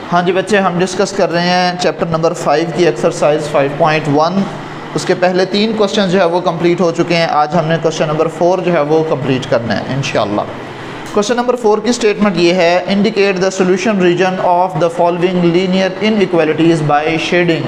हाँ जी बच्चे, हम डिस्कस कर रहे हैं चैप्टर नंबर 5 की एक्सरसाइज 5.1। उसके पहले 3 क्वेश्चन जो है वो कंप्लीट हो चुके हैं। आज हमने क्वेश्चन नंबर 4 जो है वो कंप्लीट करना है इंशाल्लाह। क्वेश्चन नंबर 4 की स्टेटमेंट ये है, indicate the solution region of the following linear inequalities by shading.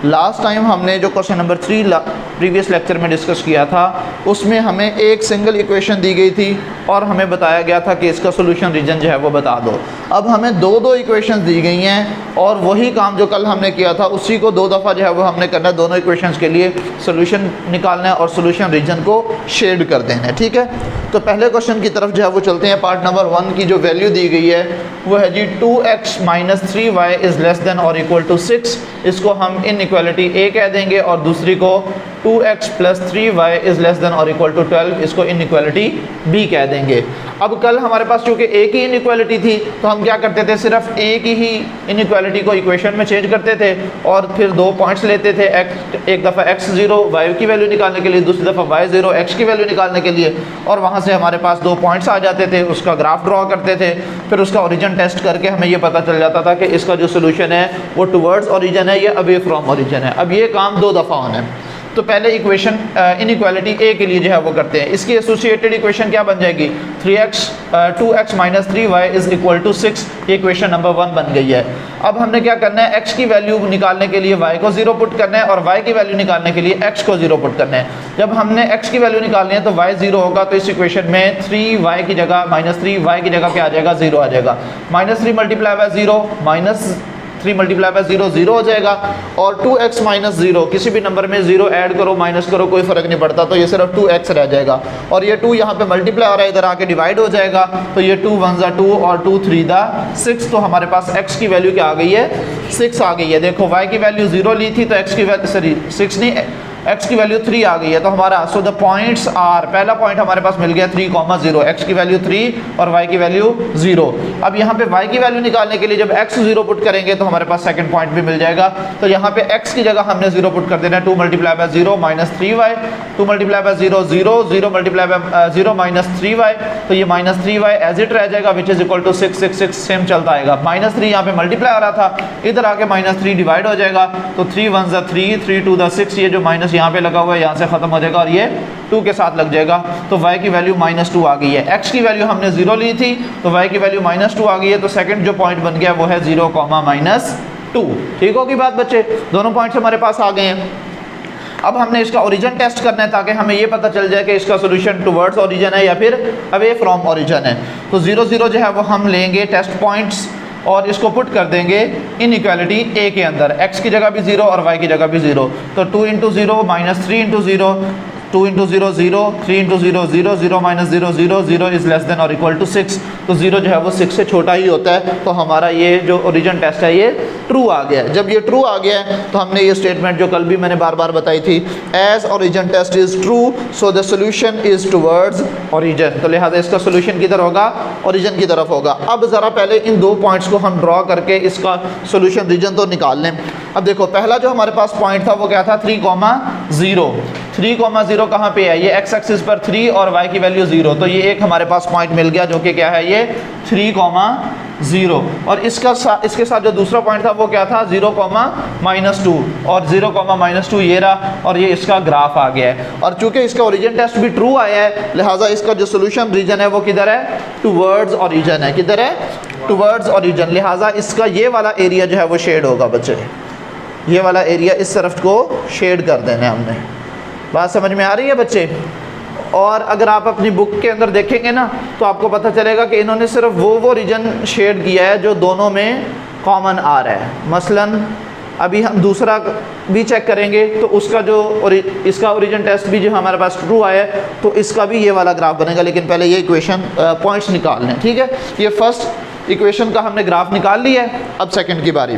Last time हमने जो क्वेश्चन नंबर 3 प्रीवियस लेक्चर में डिस्कस किया था, उसमें हमें एक सिंगल इक्वेशन दी गई थी और हमें बताया गया था कि इसका सोल्यूशन रीजन जो है वो बता दो। अब हमें दो इक्वेशंस दी गई हैं और वही काम जो कल हमने किया था उसी को 2 दफ़ा जो है वो हमने करना है। दोनों इक्वेशंस के लिए सोल्यूशन निकालना है और सोल्यूशन रीजन को शेड कर देना है, ठीक है। तो पहले क्वेश्चन की तरफ जो है वो चलते हैं। पार्ट नंबर 1 की जो वैल्यू दी गई है वो है जी 2x - 3y is less than और इक्वल टू 6। इसको हम इनइक्वालिटी A कह देंगे और दूसरी को 2x + 3y is less than और इक्वल टू 12, इसको इनइक्वालिटी B कह देंगे। अब कल हमारे पास चूँकि एक ही इनइक्वालिटी थी तो हम क्या करते थे, सिर्फ एक ही इनइक्वालिटी को इक्वेशन में चेंज करते थे और फिर 2 पॉइंट्स लेते थे। एक दफ़ा x0 y की वैल्यू निकालने के लिए, दूसरी दफ़ा y0 x की वैल्यू निकालने के लिए, और वहाँ से हमारे पास 2 पॉइंट्स आ जाते थे। उसका ग्राफ ड्रॉ करते थे, फिर उसका ओरिजिन टेस्ट करके हमें ये पता चल जाता था कि इसका जो सोल्यूशन है वो टुवर्ड्स ओरिजिन है या अवे फ्रॉम ओरिजिन है। अब ये काम 2 दफ़ा होना है। तो पहले इक्वेशन इनइक्वालिटी A के लिए जो है वो करते हैं। इसकी एसोसिएटेड इक्वेशन क्या बन जाएगी, 2x - 3y is equal to 6। Equation number 1 बन गई है। अब हमने क्या करना है, x की वैल्यू निकालने के लिए y को 0 पुट करना है और y की वैल्यू निकालने के लिए x को 0 पुट करना है। जब हमने x की वैल्यू निकालनी है तो y 0 होगा, तो इस इक्वेशन में 3y की जगह -3y की जगह क्या आ जाएगा, 0 आ जाएगा। -3 मल्टीप्लाई बाय 0 -3 मल्टीप्लाई बाय 0 0 हो जाएगा। और 2x - 0, किसी भी नंबर में 0 ऐड करो माइनस करो कोई फ़र्क नहीं पड़ता, तो ये सिर्फ 2x रह जाएगा। और ये 2 यहाँ पे मल्टीप्लाई हो रहा है, इधर आके डिवाइड हो जाएगा, तो ये 2 1 ज़ा 2 और 2 3 दा 6। तो हमारे पास x की वैल्यू क्या आ गई है, 6 आ गई है। देखो y की वैल्यू 0 ली थी तो x की वैल्यू 6 नहीं, x की वैल्यू 3 आ गई है। तो हमारा सो द पॉइंट्स आर, पहला पॉइंट हमारे पास मिल गया 3, 0, x की वैल्यू 3 और y की वैल्यू 0। अब यहाँ पे y की वैल्यू निकालने के लिए जब x 0 पुट करेंगे तो हमारे पास सेकंड पॉइंट भी मिल जाएगा। तो यहाँ पे x की जगह हमने 0 पुट कर देना है। 2 multiply by 0 -3y, 2 multiply by 0 0, 0 multiply by 0 -3y, तो ये -3y एज इट रह जाएगा, which is equal to 6 6 6 same चलता आएगा। -3 यहाँ पे मल्टीप्लाई आ रहा था, इधर आके -3 डिवाइड हो जाएगा, तो 3 1 ज़ा 3, 3 2 ज़ा 6, ये जो माइनस यहाँ पे लगा हुआ है यहाँ से ख़त्म हो जाएगा और ये 2 के साथ लग जाएगा। तो y की वैल्यू -2 आ गई है। x की वैल्यू हमने 0 ली थी तो y की वैल्यू -2 आ गई है। तो सेकंड जो पॉइंट बन गया वो है 0, -2। ठीक होगी बात बच्चे, दोनों पॉइंट्स हमारे पास आ गए हैं। अब हमने इसका ओरिजिन टेस्ट करना है ताकि हमें ये पता चल जाए कि इसका सोल्यूशन टुवर्ड्स ओरिजिन है या फिर अवे फ्रॉम ओरिजिन है। तो 0 0 जो है वो हम लेंगे टेस्ट पॉइंट्स और इसको पुट कर देंगे इनइक्वालिटी A के अंदर। x की जगह भी 0 और y की जगह भी 0, तो 2 × 0 -3 × 0, 2 × 0 0, 3 × 0 0, 0 - 0 0, 0 इज़ लेस देन और इक्वल टू 6। तो 0 जो है वो 6 से छोटा ही होता है। तो हमारा ये जो ओरिजिन टेस्ट है ये ट्रू आ गया है। जब ये ट्रू आ गया है तो हमने ये स्टेटमेंट जो कल भी मैंने बार बार बताई थी, as origin test is true so the solution is towards origin, तो लिहाजा इसका सोल्यूशन किधर होगा, ओरिजिन की तरफ होगा। अब ज़रा पहले इन 2 पॉइंट्स को हम ड्रॉ करके इसका सोल्यूशन रीजन तो निकाल लें। अब देखो पहला जो हमारे पास पॉइंट था वो क्या था, 3, 0। 3, 0 कहाँ पे है, ये x एक्सिस पर 3 और y की वैल्यू 0, तो ये एक हमारे पास पॉइंट मिल गया जो कि क्या है, ये 3, 0। और इसके साथ जो दूसरा पॉइंट था वो क्या था, 0, -2, और 0, -2 ये रहा और ये इसका ग्राफ आ गया है। और चूंकि इसका ओरिजिन टेस्ट भी ट्रू आया है लिहाजा इसका जो सोल्यूशन रीजन है वो किधर है, टुवर्ड्स ओरिजिन है। किधर है, टुवर्ड्स ओरिजिन। लिहाजा इसका ये वाला एरिया जो है वो शेड होगा बच्चे, ये वाला एरिया इस तरफ को शेड कर देना है हमने। बात समझ में आ रही है बच्चे। और अगर आप अपनी बुक के अंदर देखेंगे ना तो आपको पता चलेगा कि इन्होंने सिर्फ वो रीजन शेड किया है जो दोनों में कॉमन आ रहा है। मसलन अभी हम दूसरा भी चेक करेंगे तो उसका जो इसका ओरिजिन टेस्ट भी जो हमारे पास ट्रू आया है तो इसका भी ये वाला ग्राफ बनेगा। लेकिन पहले ये इक्वेशन पॉइंट्स निकालने हैं, ठीक है। ये फर्स्ट इक्वेशन का हमने ग्राफ निकाल लिया है। अब सेकेंड की बारी।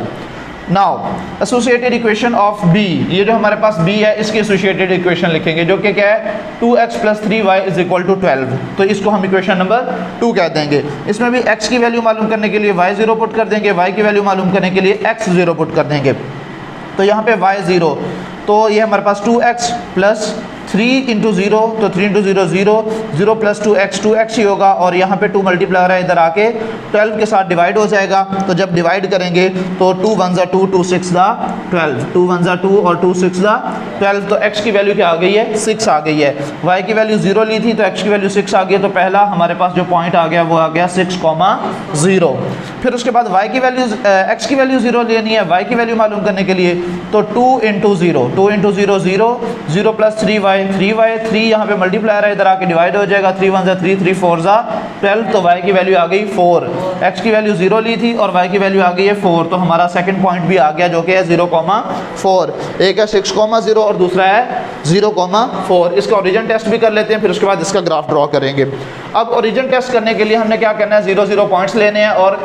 Now associated equation of b, ये जो हमारे पास b है इसकी एसोसिएटेड इक्वेशन लिखेंगे जो कि क्या है, 2x + 3y is equal to 12। तो इसको हम इक्वेशन नंबर 2 कह देंगे। इसमें भी x की वैल्यू मालूम करने के लिए y 0 पुट कर देंगे, y की वैल्यू मालूम करने के लिए x 0 पुट कर देंगे। तो यहाँ पे y 0, तो ये हमारे पास 2x + 3 इंटू 0 तो 3 इंटू 0 0, 0 प्लस 2x ही होगा, और यहाँ पे 2 मल्टीप्लाई है, इधर आके 12 के साथ डिवाइड हो जाएगा। तो जब डिवाइड करेंगे तो 2 1 ज़ा 2, 2 6 ज़ा 12, 2 1 ज़ा 2 और 2 6 ज़ा 12। तो x की वैल्यू क्या आ गई है, 6 आ गई है। y की वैल्यू 0 ली थी तो x की वैल्यू 6 आ गई है। तो पहला हमारे पास जो पॉइंट आ गया वो आ गया 6,0। फिर उसके बाद y की वैल्यू x की वैल्यू 0 लेनी है, y की वैल्यू मालूम करने के लिए तो 2 इंटू 0, 2 इंटू 0 0, 0 प्लस 3y, 3 यहाँ पे मल्टीप्लायर है, इधर आके डिवाइड हो जाएगा। 3 1 ज़ा 3, 3 4 ज़ा 12। तो y की वैल्यू आ गई 4। x की वैल्यू 0 ली थी और y की वैल्यू आ गई है 4। तो हमारा सेकंड पॉइंट भी आ गया जो कि है 0,4। एक है 6,0 और दूसरा है 0,4। इसका ओरिजिन टेस्ट भी कर लेते हैं, फिर उसके बाद इसका ग्राफ ड्रॉ करेंगे। अब ओरिजिन टेस्ट करने के लिए हमने क्या करना है, 0 0 पॉइंट्स लेने हैं, और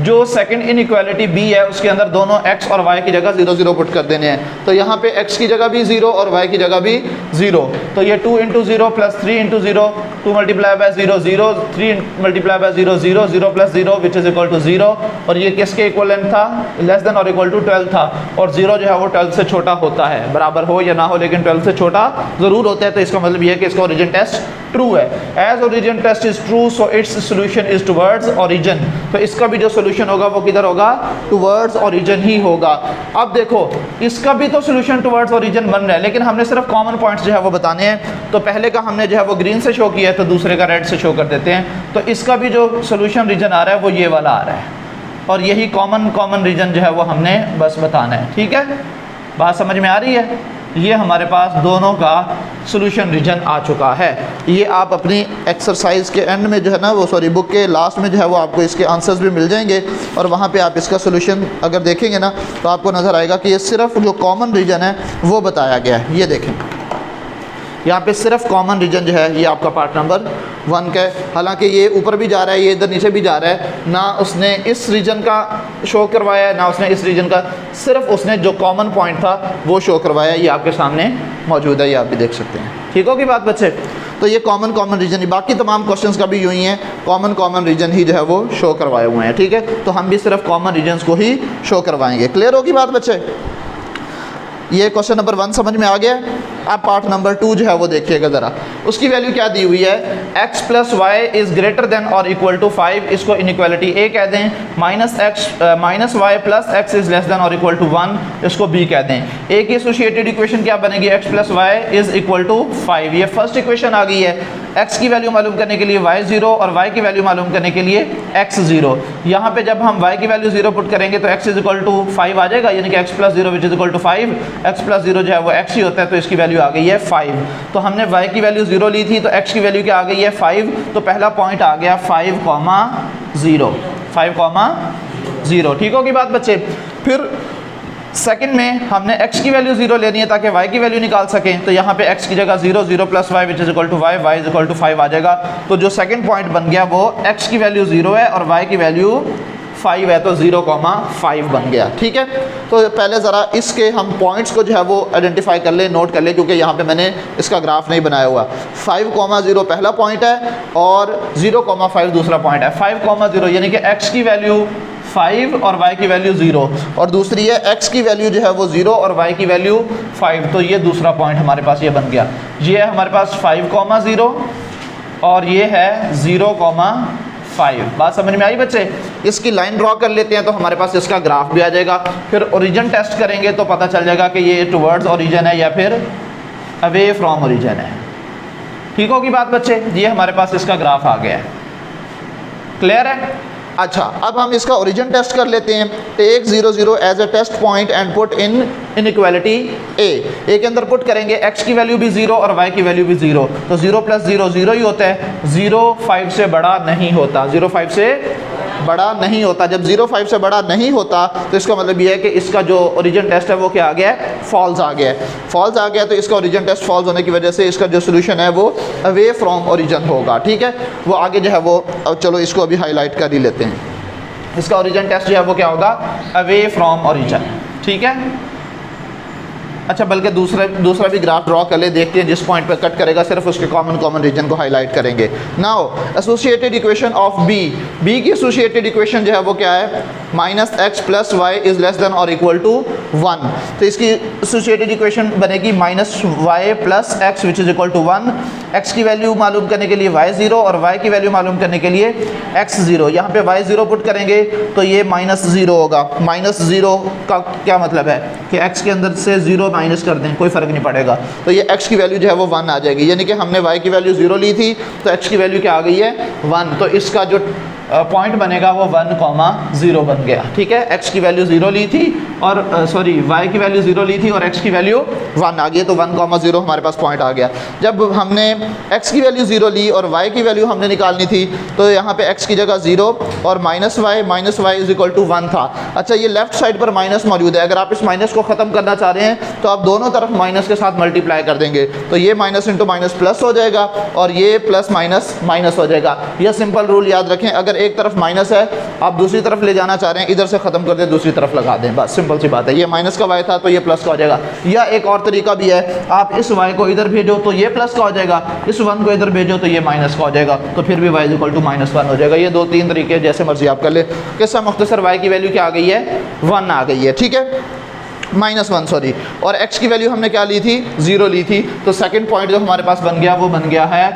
जो सेकंड इनइक्वालिटी b है उसके अंदर दोनों x और y की जगह 0 0 पुट कर देने हैं। तो यहाँ पे x की जगह भी 0 और y की जगह भी 0। तो ये 2 into 0 plus 3 into 0, 2 multiply by 0 0, 3 multiply by 0 0, 0 plus 0 which is equal to 0। और ये किसके इक्वलेंट था, लेस देन और इक्वल टू 12 था, और 0 जो है वो 12 से छोटा होता है, बराबर हो या ना हो लेकिन 12 से छोटा ज़रूर होता है। तो इसका मतलब ये है कि इसका ओरिजिन टेस्ट ट्रू है। As origin test is true so its solution is towards origin. तो इसका भी जो सोल्यूशन होगा वो किधर होगा, टुवर्ड्स ओरिजिन ही होगा। अब देखो इसका भी तो सोल्यूशन टुवर्ड्स ओरिजिन बन रहा है, लेकिन हमने सिर्फ कॉमन पॉइंट्स जो है वो बताने हैं। तो पहले का हमने जो है वो ग्रीन से शो किया है, तो दूसरे का रेड से शो कर देते हैं। तो इसका भी जो सोल्यूशन रीजन आ रहा है वो ये वाला आ रहा है, और यही कॉमन रीजन जो है वो हमने बस बताना है। ठीक है, बात समझ में आ रही है। ये हमारे पास दोनों का सोल्यूशन रीजन आ चुका है। ये आप अपनी एक्सरसाइज के एंड में जो है ना वो बुक के लास्ट में जो है वो आपको इसके आंसर्स भी मिल जाएंगे, और वहाँ पे आप इसका सोल्यूशन अगर देखेंगे ना तो आपको नज़र आएगा कि ये सिर्फ जो कॉमन रीजन है वो बताया गया है। ये देखें यहाँ पे सिर्फ कॉमन रीजन जो है ये आपका पार्ट नंबर 1 का है। हालांकि ये ऊपर भी जा रहा है, ये इधर नीचे भी जा रहा है, ना उसने इस रीजन का शो करवाया है ना उसने इस रीजन का, सिर्फ उसने जो कॉमन पॉइंट था वो शो करवाया। ये आपके सामने मौजूद है, ये आप भी देख सकते हैं। ठीक होगी बात बच्चे। तो ये कॉमन रीजन ही, बाकी तमाम क्वेश्चंस का भी यूँ ही है, कॉमन रीजन ही जो है वो शो करवाए हुए हैं। ठीक है, तो हम भी सिर्फ कॉमन रीजन्स को ही शो करवाएंगे। क्लियर होगी बात बच्चे। ये क्वेश्चन नंबर 1 समझ में आ गया। अब पार्ट नंबर 2 जो है वो देखिएगा ज़रा, उसकी वैल्यू क्या दी हुई है, x plus Y is greater than और इक्वल टू 5, इसको इनइक्वालिटी a कह दें, minus Y plus x is less than और इक्वल टू 1, इसको b कह दें। a की एसोसिएटेड इक्वेशन क्या बनेगी, x plus Y is equal to 5। ये फर्स्ट इक्वेशन आ गई है। x की वैल्यू मालूम करने के लिए y 0 और y की वैल्यू मालूम करने के लिए x 0। यहाँ पे जब हम y की वैल्यू 0 पुट करेंगे तो x इज इक्वल टू 5 आ जाएगा, यानी कि x plus 0 which is equal to 5। x plus 0 जो है वो x ही होता है, तो इसकी वैल्यू आ गई है 5। तो हमने y की वैल्यू 0 ली थी तो x की वैल्यू क्या आ गई है 5। तो पहला पॉइंट आ गया 5,0, 5,0। ठीक होगी बात बच्चे। फिर सेकंड में हमने x की वैल्यू 0 लेनी है ताकि y की वैल्यू निकाल सकें। तो यहाँ पे x की जगह 0, 0 plus y which is equal to y, y is equal to 5 आ जाएगा। तो जो सेकंड पॉइंट बन गया वो x की वैल्यू 0 है और y की वैल्यू 5 है, तो 0,5 बन गया। ठीक है, तो पहले ज़रा इसके हम पॉइंट्स को जो है वो आइडेंटिफाई कर ले, नोट कर ले, क्योंकि यहाँ पे मैंने इसका ग्राफ नहीं बनाया हुआ। 5,0 पहला पॉइंट है और 0,5 दूसरा पॉइंट है। 5,0 यानी कि x की वैल्यू 5 और y की वैल्यू 0, और दूसरी है x की वैल्यू जो है वो 0 और y की वैल्यू 5। तो ये दूसरा पॉइंट हमारे पास ये बन गया। ये है हमारे पास 5,0 और ये है 0,5। बात समझ में आई बच्चे। इसकी लाइन ड्रॉ कर लेते हैं तो हमारे पास इसका ग्राफ भी आ जाएगा। फिर ओरिजिन टेस्ट करेंगे तो पता चल जाएगा कि ये टुवर्ड्स ओरिजिन है या फिर अवे फ्रॉम ओरिजिन है। ठीक होगी बात बच्चे। ये हमारे पास इसका ग्राफ आ गया है। क्लियर है। अच्छा, अब हम इसका ओरिजिन टेस्ट कर लेते हैं। Take 0 0 as a test point and put in inequality A के अंदर पुट करेंगे x की वैल्यू भी 0 और y की वैल्यू भी 0। तो 0 प्लस 0 0 ही होता है, 0 5 से बड़ा नहीं होता, 0 5 से बड़ा नहीं होता। जब 0 5 से बड़ा नहीं होता तो इसका मतलब ये है कि इसका जो ओरिजिन टेस्ट है वो क्या आ गया है, फॉल्स आ गया है। फॉल्स आ गया तो इसका ओरिजिन टेस्ट फॉल्स होने की वजह से इसका जो सोल्यूशन है वो अवे फ्रॉम ओरिजिन होगा। ठीक है, वो आगे जो है वो, अब चलो इसको अभी हाईलाइट कर ही लेते हैं। इसका ओरिजिन टेस्ट जो है वो क्या होगा, अवे फ्रॉम ओरिजिन। ठीक है, अच्छा बल्कि दूसरा भी ग्राफ ड्रॉ कर ले, देखते हैं जिस पॉइंट पर कट करेगा सिर्फ उसके कॉमन रीजन को हाईलाइट करेंगे। Now associated equation of B की एसोसिएटेड इक्वेशन जो है वो क्या है, minus X plus Y is less than और इक्वल टू 1। तो इसकी एसोसिएटेड इक्वेशन बनेगी minus Y plus X which is equal to 1। X की वैल्यू मालूम करने के लिए y 0 और y की वैल्यू मालूम करने के लिए x 0। यहाँ पे y 0 पुट करेंगे तो ये माइनस 0 होगा। माइनस 0 का क्या मतलब है कि x के अंदर से 0 माइनस कर दें, कोई फ़र्क नहीं पड़ेगा, तो ये x की वैल्यू जो है वो 1 आ जाएगी। यानी कि हमने y की वैल्यू 0 ली थी तो x की वैल्यू क्या आ गई है 1। तो इसका जो पॉइंट बनेगा वो 1,0 बन गया। ठीक है, x की वैल्यू 0 ली थी और y की वैल्यू 0 ली थी और x की वैल्यू 1 आ गई, तो 1,0 हमारे पास पॉइंट आ गया। जब हमने x की वैल्यू 0 ली और y की वैल्यू हमने निकालनी थी तो यहाँ पे x की जगह 0 और minus y is equal to 1 था। अच्छा, ये लेफ्ट साइड पर माइनस मौजूद है, अगर आप इस माइनस को ख़त्म करना चाह रहे हैं तो आप दोनों तरफ माइनस के साथ मल्टीप्लाई कर देंगे, तो ये माइनस इंटू माइनस प्लस हो जाएगा और ये प्लस माइनस माइनस हो जाएगा। यह सिंपल रूल याद रखें, अगर एक तरफ माइनस है आप दूसरी तरफ ले जाना चाह रहे हैं, इधर से ख़त्म कर दें, दूसरी तरफ लगा दें, बस सिंपल सी बात है। ये माइनस का y था तो ये प्लस का हो जाएगा। या एक और तरीका भी है, आप इस y को इधर भेजो तो ये प्लस का हो जाएगा, इस 1 को इधर भेजो तो ये माइनस का हो जाएगा, तो फिर भी y इज इक्वल टू -1 हो जाएगा। ये 2-3 तरीके जैसे मर्जी आप कर ले। किस्सा मुख्तसर y की वैल्यू क्या आ गई है 1 आ गई है। ठीक है, -1 सॉरी, और x की वैल्यू हमने क्या ली थी 0 ली थी, तो सेकंड पॉइंट जो हमारे पास बन गया वो बन गया है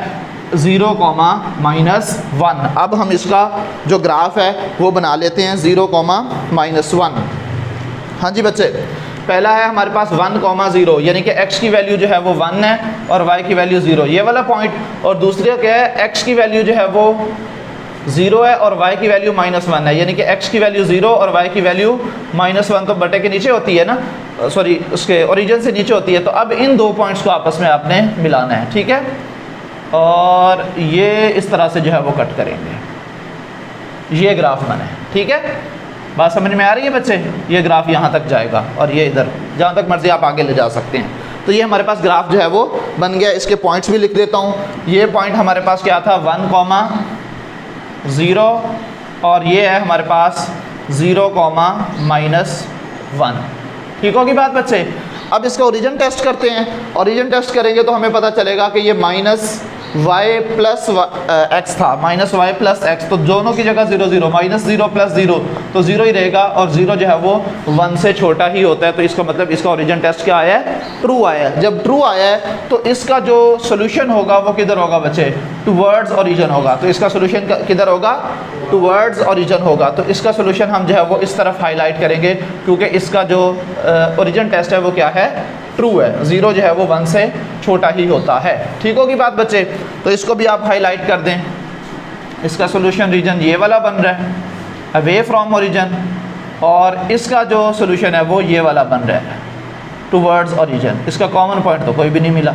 0,-1। अब हम इसका जो ग्राफ है वो बना लेते हैं 0,-1। हाँ जी बच्चे, पहला है हमारे पास 1,0 यानी कि x की वैल्यू जो है वो 1 है और y की वैल्यू 0, ये वाला पॉइंट। और दूसरे क्या है, x की वैल्यू जो है वो 0 है और y की वैल्यू -1 है, यानी कि x की वैल्यू 0 और y की वैल्यू -1 तो बटे के नीचे होती है ना, सॉरी उसके ओरिजिन से नीचे होती है। तो अब इन दो पॉइंट्स को आपस में आपने मिलाना है। ठीक है, और ये इस तरह से जो है वो कट करेंगे, ये ग्राफ बने। ठीक है, बात समझ में आ रही है बच्चे? ये ग्राफ यहाँ तक जाएगा और ये इधर, जहाँ तक मर्जी आप आगे ले जा सकते हैं। तो ये हमारे पास ग्राफ जो है वो बन गया। इसके पॉइंट्स भी लिख देता हूँ। ये पॉइंट हमारे पास क्या था 1,0 और ये है हमारे पास 0,-1। ठीक होगी बात बच्चे? अब इसका ओरिजिन टेस्ट करते हैं। ओरिजिन टेस्ट करेंगे तो हमें पता चलेगा कि ये -y प्लस x था, -y प्लस x, तो दोनों की जगह 0 0, -0 प्लस 0 तो 0 ही रहेगा और 0 जो है वो 1 से छोटा ही होता है। तो इसका मतलब इसका ओरिजिन टेस्ट क्या आया है, ट्रू आया है। जब ट्रू आया है तो इसका जो सोल्यूशन होगा वो किधर होगा बच्चे, टुवर्ड्स ओरिजिन होगा। तो इसका सोल्यूशन किधर होगा, टुवर्ड्स ओरिजिन होगा। तो इसका सोल्यूशन हम जो है वो इस तरफ हाईलाइट करेंगे, क्योंकि इसका जो ओरिजिन टेस्ट है वो क्या है, ट्रू है। 0 जो है वो 1 से छोटा ही होता है। ठीक होगी बात बच्चे? तो इसको भी आप हाईलाइट कर दें। इसका सोल्यूशन रीजन ये वाला बन रहा है, अवे फ्रॉम ओरिजिन, और इसका जो सोल्यूशन है वो ये वाला बन रहा है, टुवर्ड्स ओरिजिन। इसका कॉमन पॉइंट तो कोई भी नहीं मिला।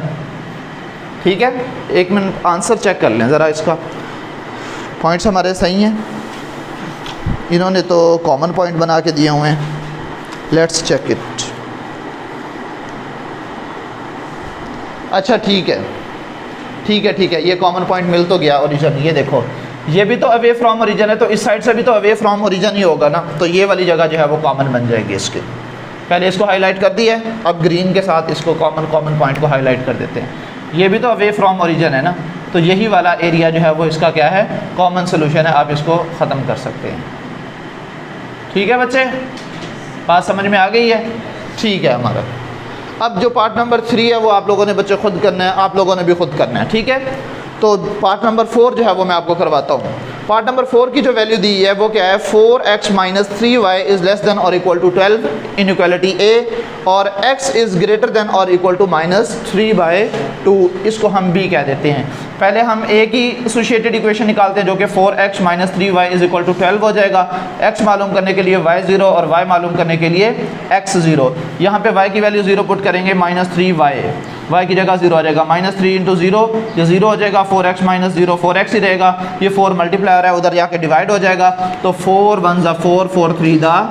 ठीक है, एक मिनट आंसर चेक कर लें ज़रा। इसका पॉइंट्स हमारे सही हैं, इन्होंने तो कॉमन पॉइंट बना के दिए हुए हैं। Let's check it. अच्छा ठीक है, ये कॉमन पॉइंट मिल तो गया ओरिजिन। ये देखो, ये भी तो अवे फ्रॉम ओरिजिन है, तो इस साइड से भी तो अवे फ्रॉम ओरिजिन ही होगा ना, तो ये वाली जगह जो है वो कॉमन बन जाएगी इसके। पहले इसको हाईलाइट कर दिया है, अब ग्रीन के साथ इसको कॉमन पॉइंट को हाईलाइट कर देते हैं। ये भी तो अवे फ्रॉम ओरिजिन है ना, तो यही वाला एरिया जो है वो इसका क्या है, कॉमन सोल्यूशन है। आप इसको ख़त्म कर सकते हैं। ठीक है बच्चे, बात समझ में आ गई है? ठीक है हमारा। अब जो पार्ट नंबर 3 है वो आप लोगों ने बच्चे खुद करना है, आप लोगों ने भी खुद करना है। ठीक है, तो पार्ट नंबर 4 जो है वो मैं आपको करवाता हूँ। पार्ट नंबर 4 की जो वैल्यू दी है वो क्या है, 4x - 3y is less than और इक्वल टू 12 इनइक्वालिटी A, और x इज़ ग्रेटर देन और इक्वल टू -3/2, इसको हम B कह देते हैं। पहले हम A की एसोसिएटेड इक्वेशन निकालते हैं जो कि 4x - 3y is equal to 12 हो जाएगा। x मालूम करने के लिए y 0 और y मालूम करने के लिए x 0। यहाँ पे y की वैल्यू 0 पुट करेंगे, -3y, y की जगह 0 आ जाएगा, -3 × 0 ये 0 हो जाएगा, 4x - 0 4x ही रहेगा, ये 4 मल्टीप्लायर है उधर जाके डिवाइड हो जाएगा, तो 4 1 ज़ा 4 4 3 दा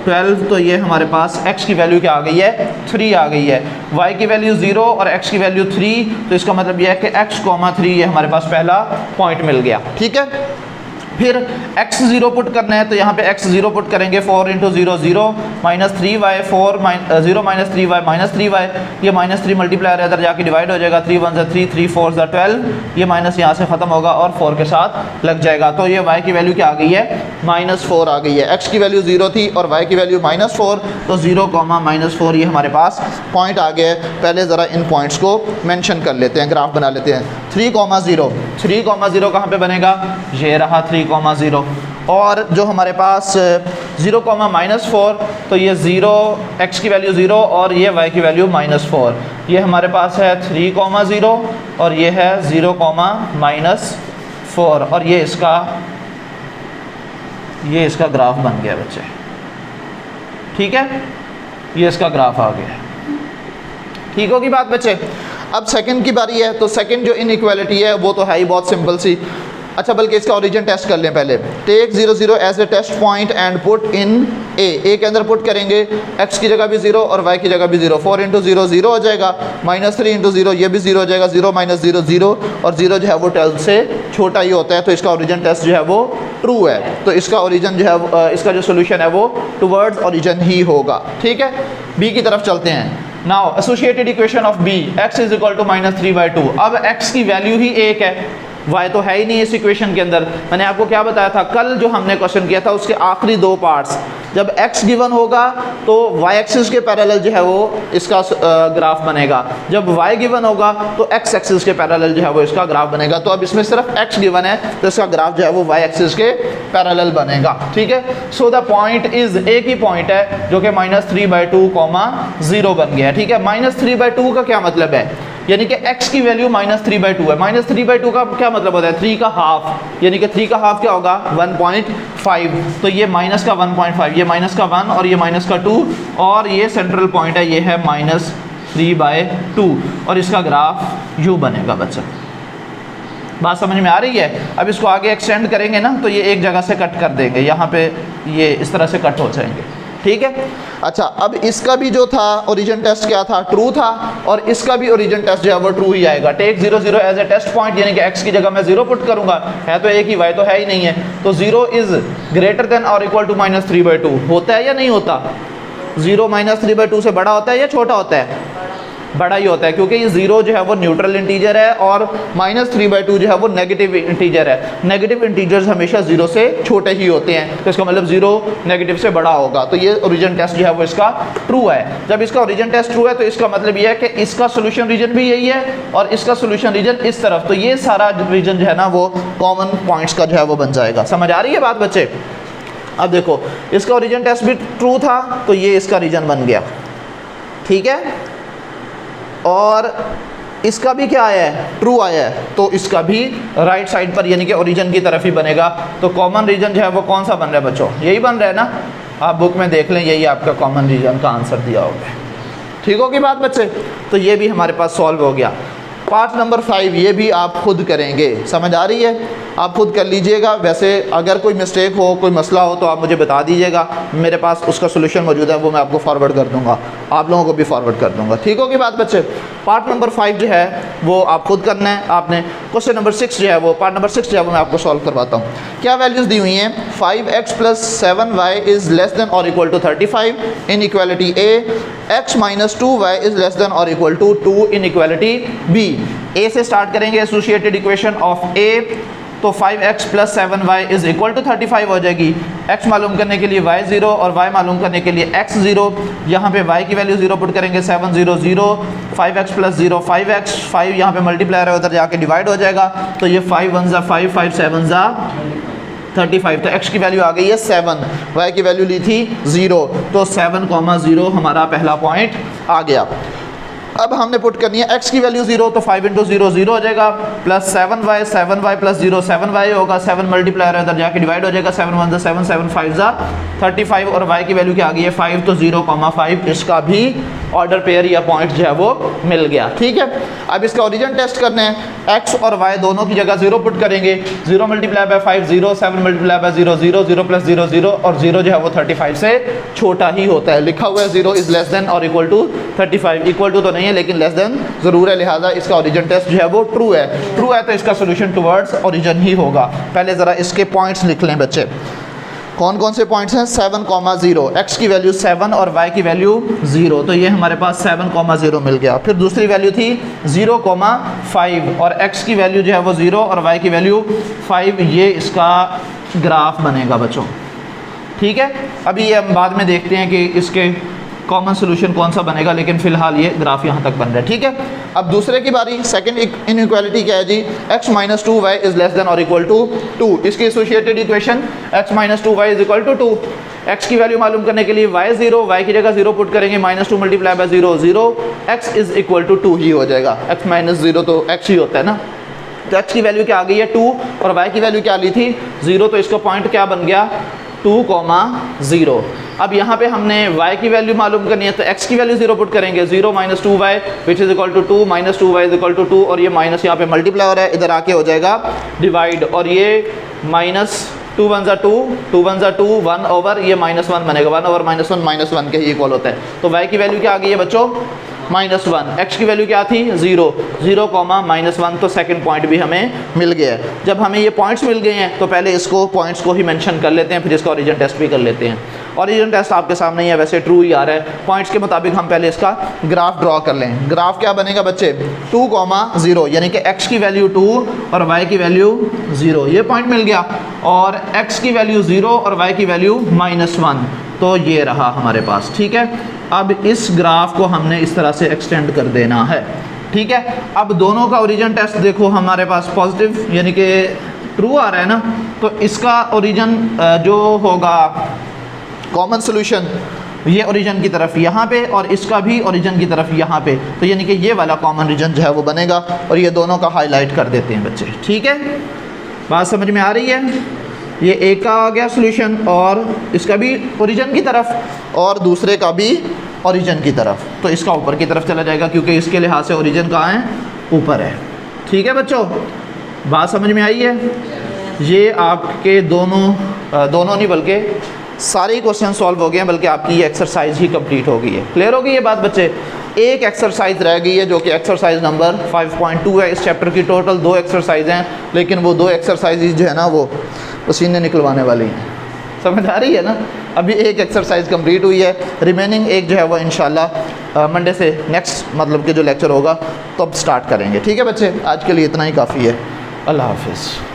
12। तो ये हमारे पास x की वैल्यू क्या आ गई है, 3 आ गई है। y की वैल्यू 0 और x की वैल्यू 3, तो इसका मतलब यह है कि x, 3 ये हमारे पास पहला पॉइंट मिल गया। ठीक है, फिर x 0 पुट करना है तो यहाँ पे x 0 पुट करेंगे 4 into 0 0 minus 3y 0 minus 3y minus 3y, ये माइनस 3 मल्टीप्लायर है इधर जाके डिवाइड हो जाएगा, 3 1 3 3 4 12, ये माइनस यहाँ से ख़त्म होगा और 4 के साथ लग जाएगा। तो ये y की वैल्यू क्या आ गई है, -4 आ गई है। x की वैल्यू 0 थी और y की वैल्यू -4, तो 0, -4 ये हमारे पास पॉइंट आ गया है। पहले ज़रा इन पॉइंट्स को मेंशन कर लेते हैं, ग्राफ बना लेते हैं। 3,0 कहाँ पे बनेगा, ये रहा 3,0, और जो हमारे पास 0, -4, तो ये 0 x की वैल्यू 0 और ये y की वैल्यू -4, ये हमारे पास है 3,0 और ये है 0, -4, और ये इसका ग्राफ बन गया बच्चे, ठीक है, ये इसका ग्राफ आ गया। ठीक होगी बात बच्चे। अब सेकंड की बारी है, तो सेकंड जो इनइक्वालिटी है वो तो है ही बहुत सिंपल सी। अच्छा, बल्कि इसका ओरिजिन टेस्ट कर लें पहले। Take 0 0 as a test point and put in A के अंदर पुट करेंगे, x की जगह भी 0 और y की जगह भी 0, 4 इंटू 0 0 हो जाएगा, -3 इंटू 0 ये भी 0 हो जाएगा, 0 -0 0, और 0 जो है वो 12 से छोटा ही होता है, तो इसका ओरिजिन टेस्ट जो है वो ट्रू है। तो इसका ओरिजिन जो है, इसका जो सोल्यूशन है वो टुवर्ड्स ओरिजिन ही होगा। ठीक है, बी की तरफ चलते हैं। Now associated equation of B, x is equal to -3/2। अब x की वैल्यू ही 1 है, y तो है ही नहीं इस इक्वेशन के अंदर। मैंने आपको क्या बताया था कल जो हमने क्वेश्चन किया था, उसके आखिरी 2 पार्ट्स, जब x गिवन होगा तो y एक्सिस के पैरेलल जो है वो इसका ग्राफ बनेगा, जब y गिवन होगा तो x एक्सिस के पैरेलल जो है वो इसका ग्राफ बनेगा। तो अब इसमें सिर्फ x गिवन है तो इसका ग्राफ जो है वो y एक्सिस के पैरेलल बनेगा। ठीक है, सो द पॉइंट इज, एक ही पॉइंट है जो कि -3/2, 0 बन गया है। ठीक है, -3/2 का क्या मतलब है, यानी कि x की वैल्यू -3/2 है। -3/2 का क्या मतलब होता है, 3 का हाफ, यानी कि 3 का हाफ क्या होगा, 1.5, तो ये माइनस का 1.5, ये माइनस का 1 और ये माइनस का 2, और ये सेंट्रल पॉइंट है, ये है -3/2, और इसका ग्राफ यू बनेगा बच्चा। बात समझ में आ रही है। अब इसको आगे एक्सटेंड करेंगे ना तो ये एक जगह से कट कर देंगे, यहाँ पे ये इस तरह से कट हो जाएंगे। ठीक है, अच्छा, अब इसका भी जो था ओरिजिन टेस्ट क्या था, ट्रू था, और इसका भी ओरिजिन टेस्ट जो है वो ट्रू ही आएगा। Take 0 0 as a test point, यानी कि x की जगह मैं 0 पुट करूंगा, है तो एक ही, y तो है ही नहीं है, तो 0 इज ग्रेटर देन और इक्वल टू -3/2 होता है या नहीं होता। 0 -3/2 से बड़ा होता है या छोटा होता है, बड़ा ही होता है, क्योंकि ये 0 जो है वो न्यूट्रल इंटीजर है और -3/2 जो है वो नेगेटिव इंटीजर है। नेगेटिव इंटीजर्स हमेशा 0 से छोटे ही होते हैं, तो इसका मतलब 0 नेगेटिव से बड़ा होगा। तो ये ओरिजिन टेस्ट जो है वो इसका ट्रू है। जब इसका ओरिजिन टेस्ट ट्रू है तो इसका मतलब ये है कि इसका सोल्यूशन रीजन भी यही है और इसका सोल्यूशन रीजन इस तरफ, तो ये सारा रीजन जो है ना वो कॉमन पॉइंट्स का जो है वो बन जाएगा। समझ आ रही है बात बच्चे। अब देखो, इसका ओरिजिन टेस्ट भी ट्रू था तो ये इसका रीजन बन गया। ठीक है, और इसका भी क्या आया है, ट्रू आया है, तो इसका भी राइट साइड पर यानी कि ओरिजिन की तरफ ही बनेगा। तो कॉमन रीजन जो है वो कौन सा बन रहा है बच्चों, यही बन रहा है ना, आप बुक में देख लें, यही आपका कॉमन रीजन का आंसर दिया होगा। ठीक होगी बात बच्चे, तो ये भी हमारे पास सॉल्व हो गया। पार्ट नंबर 5 ये भी आप खुद करेंगे, समझ आ रही है, आप खुद कर लीजिएगा। वैसे अगर कोई मिस्टेक हो, कोई मसला हो तो आप मुझे बता दीजिएगा, मेरे पास उसका सोल्यूशन मौजूद है, वो मैं आपको फॉरवर्ड कर दूंगा, आप लोगों को भी फॉरवर्ड कर दूंगा। ठीक होगी बात बच्चे। पार्ट नंबर 5 जो है वो आप खुद करना है आपने। क्वेश्चन नंबर 6 जो है वो, पार्ट नंबर 6 जो है वो मैं आपको सॉल्व करवाता हूँ। क्या वैल्यूज़ दी हुई हैं, 5x + 7y is less than और इक्वल टू 35 इन इक्वालिटी A, x - 2y is less than और इक्वल टू 2 इन इक्वालिटी B। A से स्टार्ट करेंगे, एसोसिएटेड इक्वेशन ऑफ A, तो 5x + 7y is equal to 35 हो जाएगी। x मालूम करने के लिए y 0 और y मालूम करने के लिए x 0, यहाँ पे y की वैल्यू 0 पुट करेंगे, 7 0 0, 5x + 0 5x, 5 यहाँ पे मल्टीप्लायर है, उधर जाके डिवाइड हो जाएगा, तो ये 5 1 ज़ा 5, 5 7 ज़ा 35, तो x की वैल्यू आ गई है 7, y की वैल्यू ली थी 0, तो 7,0 हमारा पहला पॉइंट आ गया। अब हमने पुट करनी है x की वैल्यू 0, तो 5 × 0 0 हो जाएगा, प्लस 7y + 0 7y होगा, 7 मल्टीप्लायर इधर जाके डिवाइड हो जाएगा, 7 1 ज़ा 7, 7 5 ज़ा 35, और y की वैल्यू क्या आ गई है 5, तो 0,5 इसका भी ऑर्डर पेयर या पॉइंट जो है वो मिल गया। ठीक है, अब इसका ओरिजिन टेस्ट करना है, x और y दोनों की जगह 0 पुट करेंगे, 0 × 5 0, 7 × 0 0, 0 + 0 0, और 0 जो है वो 35 से छोटा ही होता है। लिखा हुआ है 0 इज़ लेस देन और इक्वल टू 35, इक्वल टू तो नहीं नहीं है लेकिन लेस देन ज़रूर है, लिहाजा इसका ओरिजिन टेस्ट जो है वो ट्रू है। ट्रू है तो इसका सोल्यूशन टुवर्ड्स ओरिजिन ही होगा। पहले ज़रा इसके पॉइंट्स लिख लें बच्चे। कौन कौन से पॉइंट्स हैं? 7,0, x की वैल्यू 7 और y की वैल्यू 0, तो ये हमारे पास 7,0 मिल गया। फिर दूसरी वैल्यू थी 0,5 और x की वैल्यू जो है वो 0 और y की वैल्यू 5, ये इसका ग्राफ बनेगा बच्चों। ठीक है, अभी ये हम बाद में देखते हैं कि इसके कॉमन सोल्यूशन कौन सा बनेगा, लेकिन फिलहाल ये ग्राफ यहाँ तक बन रहा है। ठीक है, अब दूसरे की बारी। सेकंड इनइक्वालिटी क्या है जी? x - 2y is less than और इक्वल टू 2। इसकी associated equation x - 2y is equal to 2। x की वैल्यू मालूम करने के लिए y 0, y की जगह 0 पुट करेंगे, -2 multiply by 0 0, x is equal to 2 ही हो जाएगा। x - 0 तो x ही होता है ना, तो x की वैल्यू क्या आ गई है 2 और y की वैल्यू क्या ली थी 0, तो इसका पॉइंट क्या बन गया 2,0। अब यहाँ पे हमने y की वैल्यू मालूम करनी है, तो x की वैल्यू 0 पुट करेंगे, 0 - 2y which is equal to 2, -2y is equal to 2, और ये माइनस यहाँ पे मल्टीप्लाई हो रहा है, इधर आके हो जाएगा डिवाइड, और ये -2 1 ज़ा 2, 2 1 ज़ा 2, 1 ओवर ये -1 बनेगा, 1 ओवर -1 -1 के ही इक्वल होता है। तो y की वैल्यू क्या आ गई है बच्चों -1, x की वैल्यू क्या थी 0, 0, -1, तो सेकंड पॉइंट भी हमें मिल गया है। जब हमें ये पॉइंट्स मिल गए हैं तो पहले इसको पॉइंट्स को ही मेंशन कर लेते हैं, फिर इसका ओरिजिन टेस्ट भी कर लेते हैं। ओरिजिन टेस्ट आपके सामने ही है, वैसे ट्रू ही आ रहा है। पॉइंट्स के मुताबिक हम पहले इसका ग्राफ ड्रॉ कर लें। ग्राफ क्या बनेगा बच्चे 2,0, यानी कि x की वैल्यू 2 और y की वैल्यू 0, ये पॉइंट मिल गया, और x की वैल्यू 0 और y की वैल्यू -1, तो ये रहा हमारे पास। ठीक है, अब इस ग्राफ को हमने इस तरह से एक्सटेंड कर देना है। ठीक है, अब दोनों का ओरिजिन टेस्ट देखो, हमारे पास पॉजिटिव यानी कि ट्रू आ रहा है ना, तो इसका ओरिजिन जो होगा कॉमन सोल्यूशन ये ओरिजिन की तरफ यहाँ पे, और इसका भी ओरिजिन की तरफ यहाँ पे, तो यानी कि ये वाला कॉमन रीजन जो है वो बनेगा, और ये दोनों का हाईलाइट कर देते हैं बच्चे। ठीक है, बात समझ में आ रही है? ये एक का आ गया सोल्यूशन, और इसका भी ओरिजिन की तरफ और दूसरे का भी ओरिजिन की तरफ, तो इसका ऊपर की तरफ चला जाएगा क्योंकि इसके लिहाज से ओरिजिन कहाँ है ऊपर है। ठीक है बच्चों, बात समझ में आई है? ये आपके दोनों नहीं बल्कि सारे क्वेश्चन सॉल्व हो गए हैं, बल्कि आपकी ये एक्सरसाइज ही कंप्लीट हो गई है। क्लियर हो गई ये बात बच्चे? एक एक्सरसाइज रह गई है जो कि एक्सरसाइज नंबर 5.2 है। इस चैप्टर की टोटल 2 एक्सरसाइज हैं, लेकिन वो 2 एक्सरसाइज जो है ना वो पसीने निकलवाने वाली हैं। समझ आ रही है ना? अभी एक एक्सरसाइज कंप्लीट हुई है, रिमेनिंग एक जो है वो इंशाल्लाह मंडे से नेक्स्ट मतलब कि जो लेक्चर होगा तब स्टार्ट करेंगे। ठीक है बच्चे, आज के लिए इतना ही काफ़ी है। अल्लाह हाफिज़।